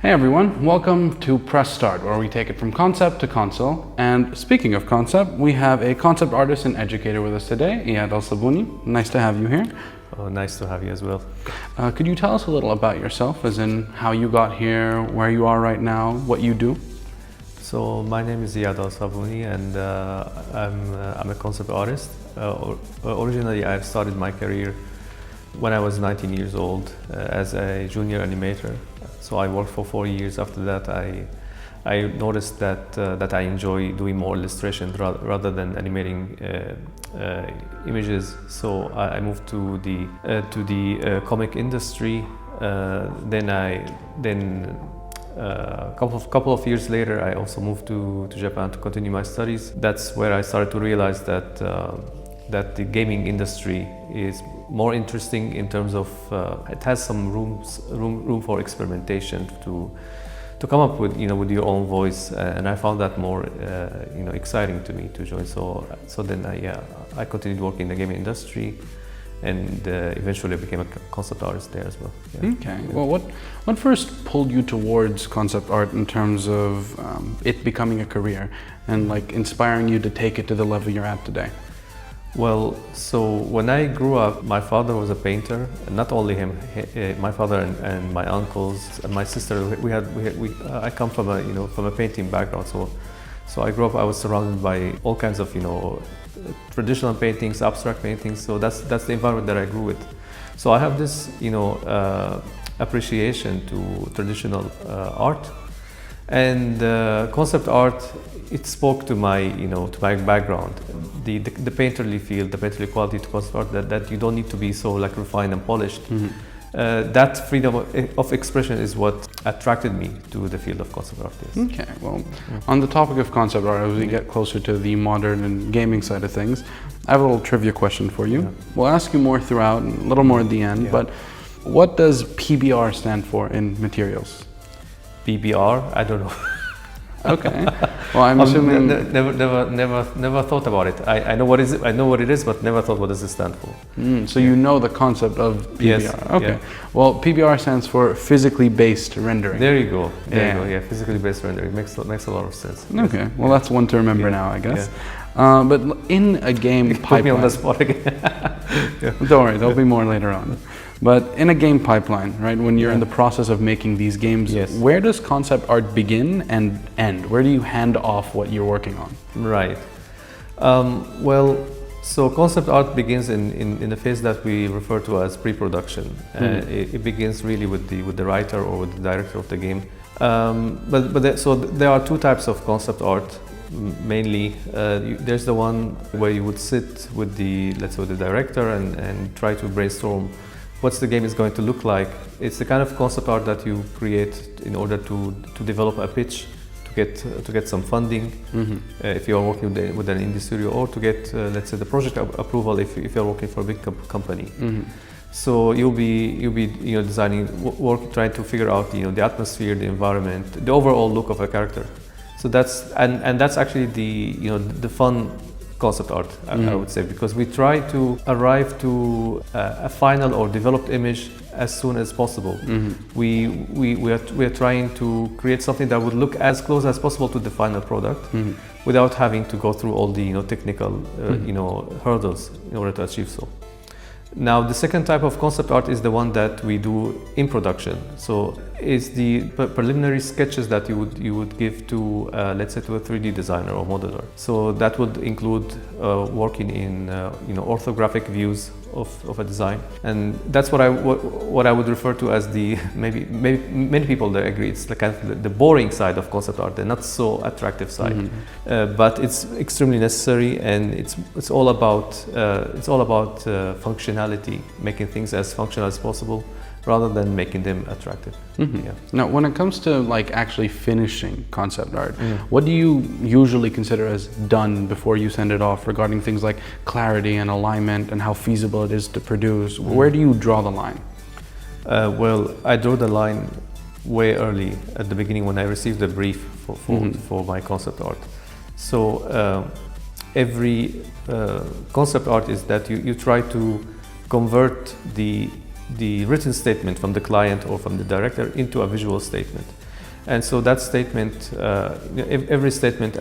Hey everyone, welcome to Press Start, where we take it from concept to console. And speaking of concept, we have a concept artist and educator with us today, Iyad Alsabouni. Nice to have you here. Oh, nice to have you as well. Could you tell us a little about yourself, as in how you got here, where you are right now, what you do? So my name is Iyad Alsabouni, and I'm a concept artist. Originally, I started my career when I was 19 years old as a junior animator. So I worked for 4 years. After that, I noticed that I enjoy doing more illustration rather than animating images. So I moved to the comic industry. Then a couple of years later, I also moved to Japan to continue my studies. That's where I started to realize that the gaming industry is more interesting in terms of it has some room for experimentation to come up with with your own voice, and I found that more exciting to me to join. So then I continued working in the gaming industry, and eventually became a concept artist there as well. Yeah. Okay. Well, what first pulled you towards concept art in terms of it becoming a career and like inspiring you to take it to the level you're at today? Well, so when I grew up, my father was a painter, and not only him, my father and my uncles and my sister. I come from a painting background, so I grew up. I was surrounded by all kinds of traditional paintings, abstract paintings. So that's the environment that I grew with. So I have this appreciation to traditional art, and concept art. It spoke to my background, the painterly feel, the painterly quality to concept art, that you don't need to be so like refined and polished. Mm-hmm. That freedom of expression is what attracted me to the field of concept art. Yes. Okay, well, on the topic of concept art, as we get closer to the modern and gaming side of things, I have a little trivia question for you. Yeah. We'll ask you more throughout and a little more at the end, yeah. But what does PBR stand for in materials? PBR? I don't know. Okay. Well, I'm assuming never thought about it. I know what it is, but never thought what does it stand for. So you know the concept of PBR. Yes. Okay. Yeah. Well, PBR stands for physically based rendering. There you go. There you go. Yeah, physically based rendering makes a lot of sense. Okay. Well, that's one to remember now, I guess. Yeah. But in a game pipeline. Put me on the spot again. Yeah. Don't worry, there'll be more later on. But in a game pipeline, right, when you're in the process of making these games, yes. Where does concept art begin and end? Where do you hand off what you're working on? Right. Well, so concept art begins in the phase that we refer to as pre-production. It begins really with the writer or with the director of the game. So there are two types of concept art. Mainly, there's the one where you would sit with the director and try to brainstorm what's the game is going to look like. It's the kind of concept art that you create in order to develop a pitch, to get some funding, if you are working with an indie studio, or to get let's say the project approval if you're working for a big company. So you'll be designing, trying to figure out the atmosphere, the environment, the overall look of a character. So that's actually the fun concept art, I would say, because we try to arrive to a final or developed image as soon as possible. We are trying to create something that would look as close as possible to the final product, without having to go through all the technical hurdles in order to achieve so. Now, the second type of concept art is the one that we do in production. So it's the preliminary sketches that you would give to, let's say, to a 3D designer or modeler. So that would include working in orthographic views of a design, and that's what I would refer to as the maybe many people there agree it's the kind of the boring side of concept art, the not so attractive side, but it's extremely necessary, and it's all about functionality, making things as functional as possible rather than making them attractive. Yeah. Now, when it comes to like actually finishing concept art, what do you usually consider as done before you send it off regarding things like clarity and alignment and how feasible it is to produce? Where do you draw the line? Well, I draw the line way early at the beginning when I received the brief for my concept art. So every concept art is that you try to convert the written statement from the client or from the director into a visual statement. And so that statement, every statement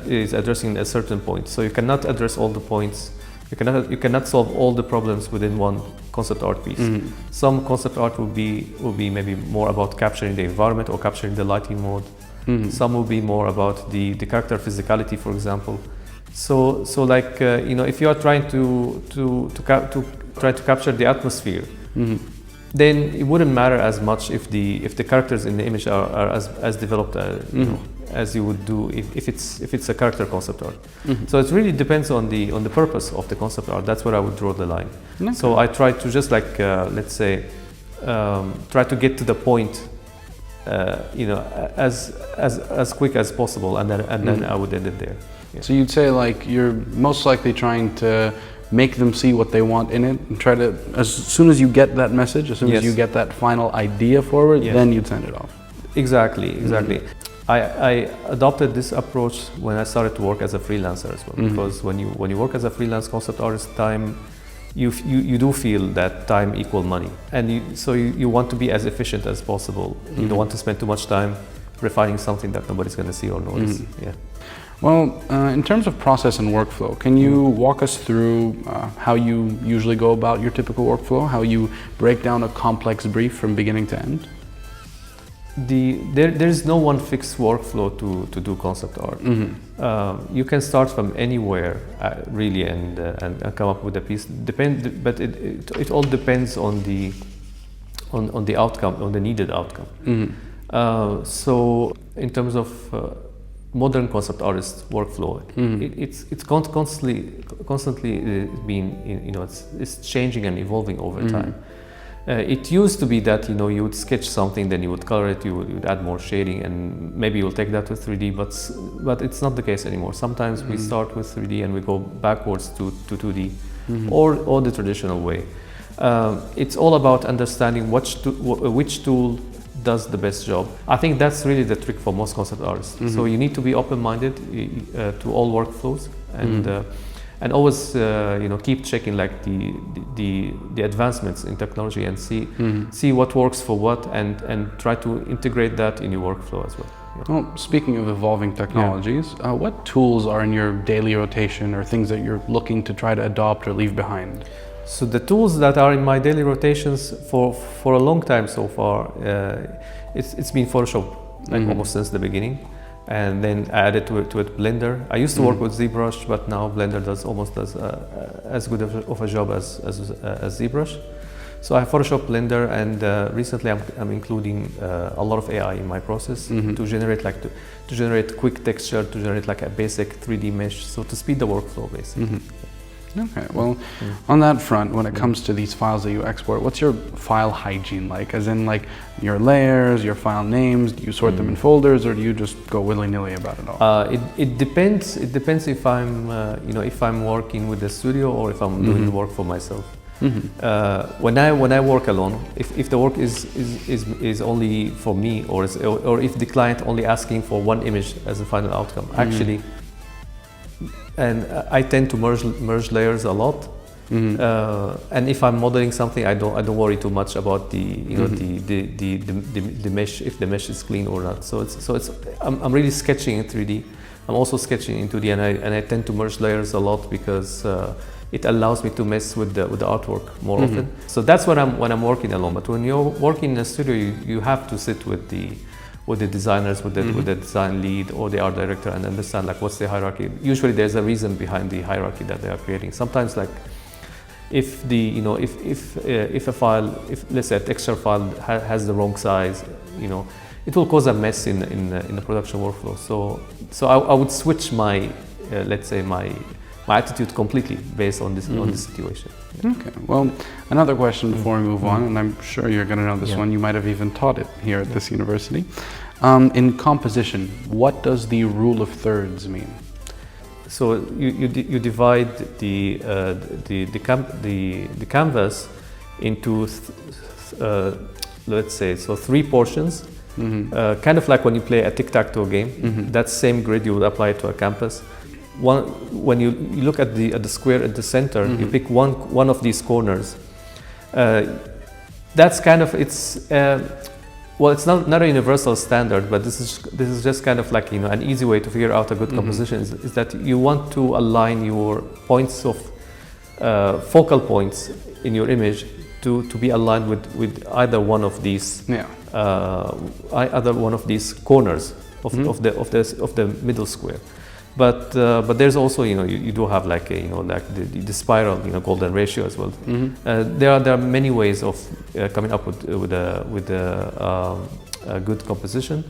is addressing a certain point. So you cannot address all the points. You cannot solve all the problems within one concept art piece. Some concept art will be maybe more about capturing the environment or capturing the lighting mode. Some will be more about the character physicality, for example. So like if you are trying to try to capture the atmosphere, then it wouldn't matter as much if the characters in the image are as developed as you would do if it's a character concept art. So it really depends on the purpose of the concept art. That's where I would draw the line. Okay. So I try to just like let's say try to get to the point as quick as possible, and then I would end it there. Yeah. So you'd say like you're most likely trying to make them see what they want in it and try to, as soon as you get that message, as soon as you get that final idea forward, then you'd send it off. Exactly. I adopted this approach when I started to work as a freelancer as well, because when you work as a freelance concept artist, time you do feel that time equal money, and so you want to be as efficient as possible. You don't want to spend too much time refining something that nobody's going to see or notice. Yeah. Well, in terms of process and workflow, can you walk us through how you usually go about your typical workflow, how you break down a complex brief from beginning to end? There is no one fixed workflow to do concept art. You can start from anywhere really and come up with a piece. But it all depends on the outcome, on the needed outcome. So in terms of modern concept artist workflow, it's constantly being it's changing and evolving over time. It used to be that you would sketch something, then you would color it, you would add more shading, and maybe you'll take that to 3D. But it's not the case anymore. Sometimes we start with 3D and we go backwards to 2D, or the traditional way. It's all about understanding which tool does the best job. I think that's really the trick for most concept artists. So you need to be open-minded to all workflows, and always keep checking like the advancements in technology and see what works for what, and try to integrate that in your workflow as well. Well, speaking of evolving technologies, what tools are in your daily rotation or things that you're looking to try to adopt or leave behind? So the tools that are in my daily rotations for a long time so far, it's been Photoshop, like almost since the beginning, and then I added to it Blender. I used to work with ZBrush, but now Blender does as good of a job as ZBrush. So I have Photoshop, Blender, and recently I'm including a lot of AI in my process to generate to generate quick texture, to generate like a basic 3D mesh, so to speed the workflow basically. Okay, well, on that front, when it comes to these files that you export, what's your file hygiene like? As in, like, your layers, your file names, do you sort them in folders, or do you just go willy-nilly about it all? It depends. It depends if I'm, if I'm working with the studio or if I'm doing work for myself. When I work alone, if the work is only for me, or if the client only asking for one image as a final outcome, actually. And I tend to merge layers a lot, and if I'm modeling something, I don't worry too much about the mesh, if the mesh is clean or not. So I'm really sketching in 3D. I'm also sketching in 2D, and I tend to merge layers a lot because it allows me to mess with the artwork more often. So that's when I'm working alone. But when you're working in a studio, you have to sit with the designers, with the design lead or the art director, and understand like what's the hierarchy. Usually there's a reason behind the hierarchy that they are creating. Sometimes like if a file, if let's say a texture file has the wrong size, it will cause a mess in the production workflow. So I would switch my let's say my attitude completely based on this situation. Yeah. Okay. Well, another question before we move on, and I'm sure you're going to know this one. You might have even taught it here at this university. In composition, what does the rule of thirds mean? So you divide the canvas into let's say three portions. Kind of like when you play a tic-tac-toe game. That same grid you would apply to a canvas. When you look at the square at the center, you pick one of these corners. That's kind of well, it's not a universal standard, but this is just kind of like, an easy way to figure out a good composition is that you want to align your points of focal points in your image to be aligned with either one of these either one of these corners of the middle square. But there's also, you do have like the spiral, golden ratio as well. There are many ways of coming up with a good composition.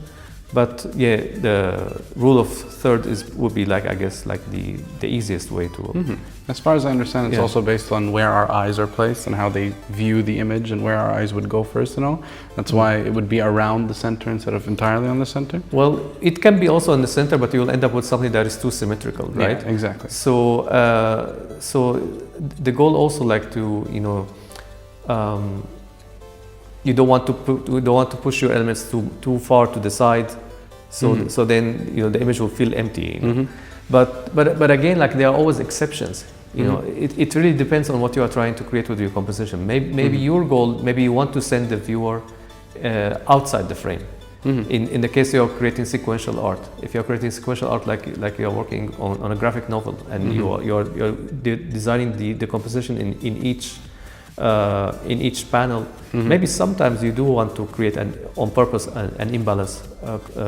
But yeah, the rule of third would be like, I guess, like the easiest way to. As far as I understand, it's also based on where our eyes are placed and how they view the image and where our eyes would go first and all. That's why it would be around the center instead of entirely on the center. Well, it can be also in the center, but you'll end up with something that is too symmetrical, right? Yeah, exactly. So the goal also like to, you don't want to push your elements too far to the side, so then the image will feel empty. But again, like there are always exceptions. It really depends on what you are trying to create with your composition. Maybe your goal, maybe you want to send the viewer outside the frame. In the case you're creating sequential art, if you're creating sequential art like you're working on a graphic novel and you're designing the composition in each panel, maybe sometimes you do want to create on purpose an imbalanced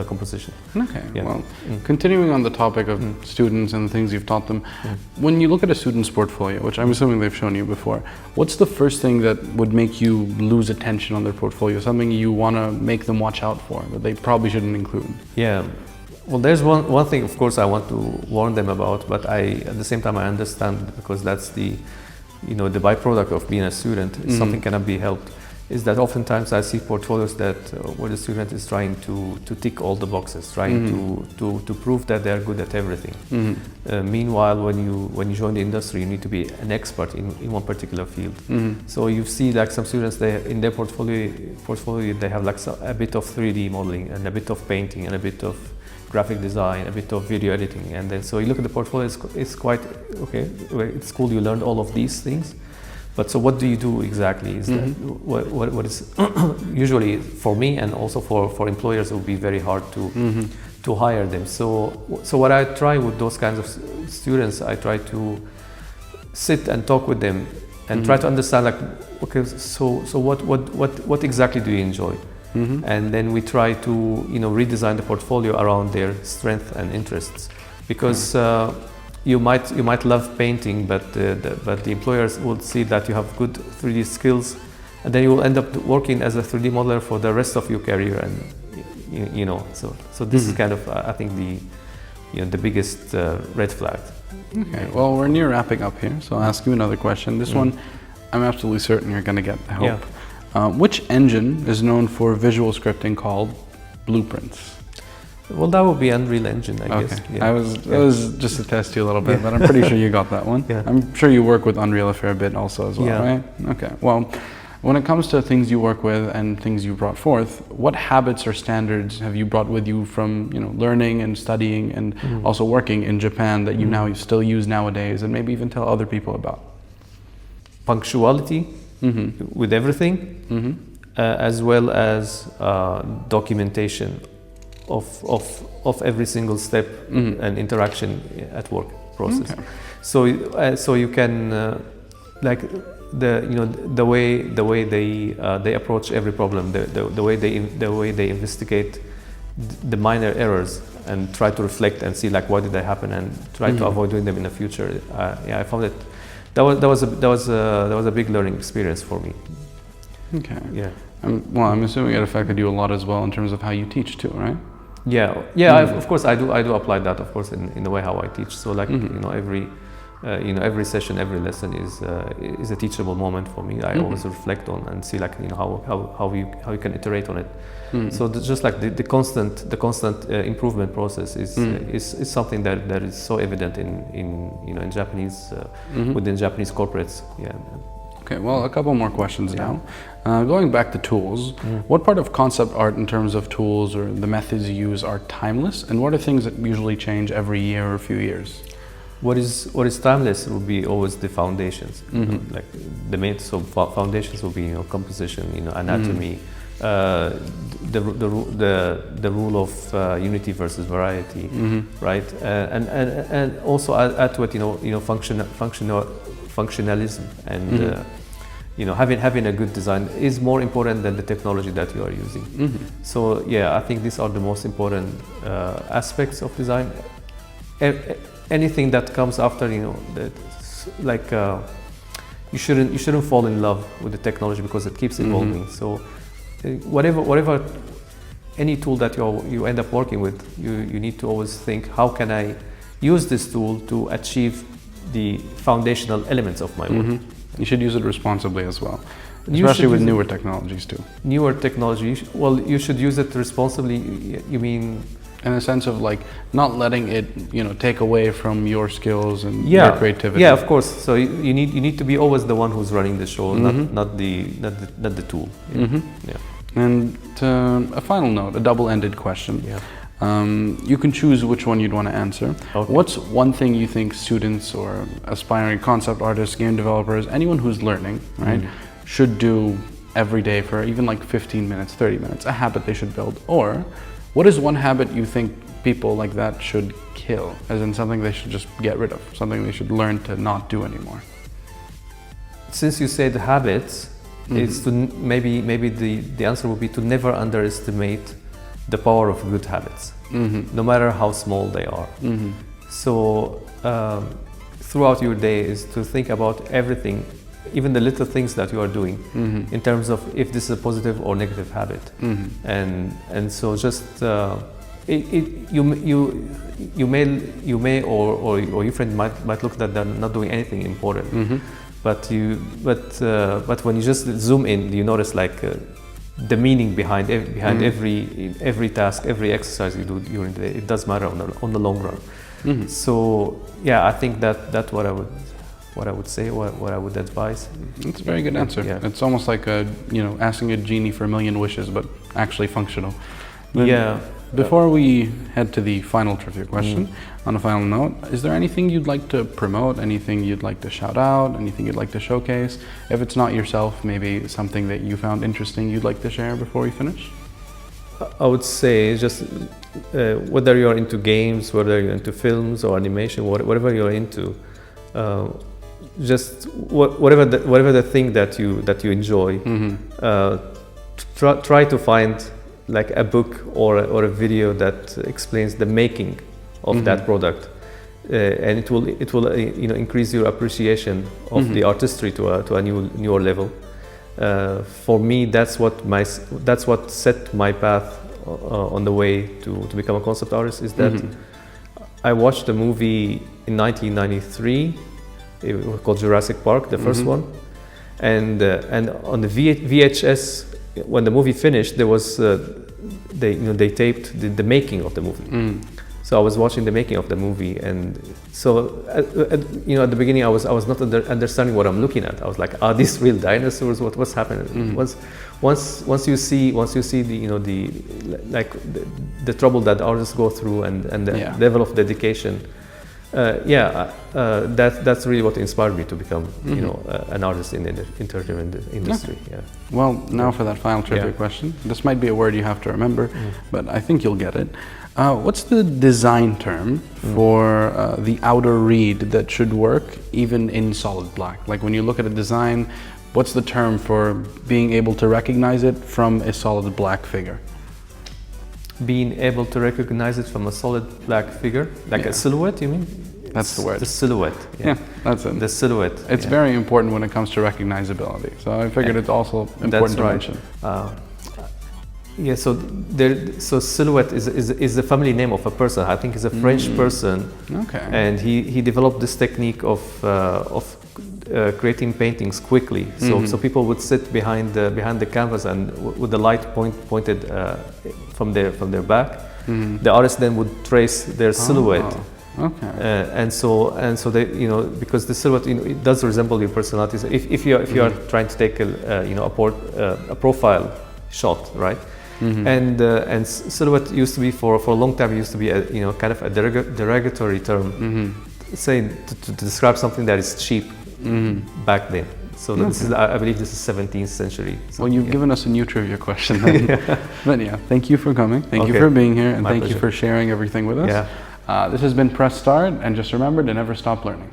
composition. Okay, well, continuing on the topic of students and the things you've taught them, when you look at a student's portfolio, which I'm assuming they've shown you before, what's the first thing that would make you lose attention on their portfolio, something you want to make them watch out for, that they probably shouldn't include? Yeah. Well, there's one thing, of course, I want to warn them about, but at the same time I understand, because that's the byproduct of being a student. Something cannot be helped, is that oftentimes I see portfolios that where the student is trying to tick all the boxes, trying to prove that they're good at everything. Meanwhile, when you join the industry, you need to be an expert in one particular field. So you see like some students, in their portfolio they have like a bit of 3D modeling and a bit of painting and a bit of graphic design, a bit of video editing, and then so you look at the portfolio, it's quite okay. It's cool, you learned all of these things, but so what do you do exactly? Is that what is usually for me and also for employers, it would be very hard to hire them. So what I try with those kinds of students, I try to sit and talk with them and try to understand like, okay, so what exactly do you enjoy? And then we try to redesign the portfolio around their strengths and interests, because you might love painting, but the employers will see that you have good 3D skills, and then you will end up working as a 3D modeler for the rest of your career, and so this is kind of I think the biggest red flag. Okay, well, we're near wrapping up here, so I'll ask you another question. This one I'm absolutely certain you're going to get, I hope. Yeah. Which engine is known for visual scripting called Blueprints? Well, that would be Unreal Engine, I guess. Yeah. It was just to test you a little bit, but I'm pretty sure you got that one. Yeah. I'm sure you work with Unreal a fair bit also as well, right? Okay, well, when it comes to things you work with and things you brought forth, what habits or standards have you brought with you from learning and studying and also working in Japan that you now still use nowadays, and maybe even tell other people about? Punctuality with everything, as well as documentation of every single step and interaction at work process. Okay. So you can like the way they approach every problem, the way they investigate the minor errors and try to reflect and see like why did they happen and try to avoid doing them in the future. I found that was a big learning experience for me. Okay. Yeah. Well, I'm assuming it affected you a lot as well in terms of how you teach too, right? Yeah. Of course, I do apply that, of course, in the way how I teach. So like every session, every lesson is a teachable moment for me. I always reflect on and see like how you can iterate on it. So just like the constant improvement process is something that is so evident in Japanese within Japanese corporates. Yeah. Okay, well, a couple more questions now. Going back to tools, what part of concept art in terms of tools or the methods you use are timeless, and what are things that usually change every year or a few years? What is timeless will be always the foundations. Like the main foundations will be composition, anatomy, the rule of unity versus variety, right? And also add to it, functionalism and having a good design is more important than the technology that you are using. So yeah, I think these are the most important aspects of design. Anything that comes after, you shouldn't fall in love with the technology because it keeps evolving. So whatever any tool that you end up working with, you need to always think, how can I use this tool to achieve the foundational elements of my work? You should use it responsibly as well, especially with newer technologies too. Newer technology, you should use it responsibly. You mean? In a sense of like not letting it, take away from your skills and your creativity. Yeah, of course. So you need to be always the one who's running the show, not the tool. Yeah. And a final note, a double-ended question. Yeah. You can choose which one you'd want to answer. Okay. What's one thing you think students or aspiring concept artists, game developers, anyone who's learning, right, should do every day for even like 15 minutes, 30 minutes, a habit they should build? Or what is one habit you think people like that should kill, as in something they should just get rid of, something they should learn to not do anymore? Since you said habits, it's to maybe the answer would be to never underestimate the power of good habits, no matter how small they are. So throughout your day is to think about everything, even the little things that you are doing, in terms of if this is a positive or negative habit, and so just you may or your friend might look that they're not doing anything important, but when you just zoom in, you notice like the meaning behind every task, every exercise you do during the day. It does matter on the long run. So yeah, I think that's what I would say, what I would advise. That's a very good answer. Yeah. It's almost like asking a genie for a million wishes, but actually functional. Yeah. Before we head to the final trivia question, on a final note, is there anything you'd like to promote, anything you'd like to shout out, anything you'd like to showcase? If it's not yourself, maybe something that you found interesting you'd like to share before we finish? I would say just whether you're into games, whether you're into films or animation, whatever you're into, just whatever the thing that you enjoy, try to find like a book or a video that explains the making of that product, and it will increase your appreciation of the artistry to a newer level. For me, that's what set my path on the way to become a concept artist. Is that I watched a movie in 1993. It was called Jurassic Park, the first one, and on the VHS. When the movie finished, there was they taped the making of the movie. So I was watching the making of the movie, and so at the beginning I was not understanding what I'm looking at. I was like, are these real dinosaurs? What's happening? Once you see the trouble that artists go through and the level of dedication. That's really what inspired me to become, an artist in the entertainment industry. Okay. Yeah. Well, now for that final trivia question. This might be a word you have to remember, but I think you'll get it. What's the design term for the outer reed that should work even in solid black? Like when you look at a design, what's the term for being able to recognize it from a solid black figure? Being able to recognize it from a solid black figure, like a silhouette, you mean? That's the word. The silhouette. Yeah, that's it. The silhouette. It's very important when it comes to recognizability. So I figured it's also important to mention. So silhouette is the family name of a person. I think he's a French person. Okay. And he developed this technique of creating paintings quickly. So people would sit behind the canvas and with the light pointed from their back, the artist then would trace their silhouette. Okay. And so they, because the silhouette, it does resemble your personality. So if you are trying to take a profile shot, right? And silhouette used to be for a long time. It used to be a kind of a derogatory term, saying to describe something that is cheap back then. So this is, I believe this is 17th century. So, Well, you've given us a new trivia question then. But yeah, thank you for coming. Thank you for being here, and My thank pleasure. you for sharing everything with us. This has been Press Start, and just remember to never stop learning.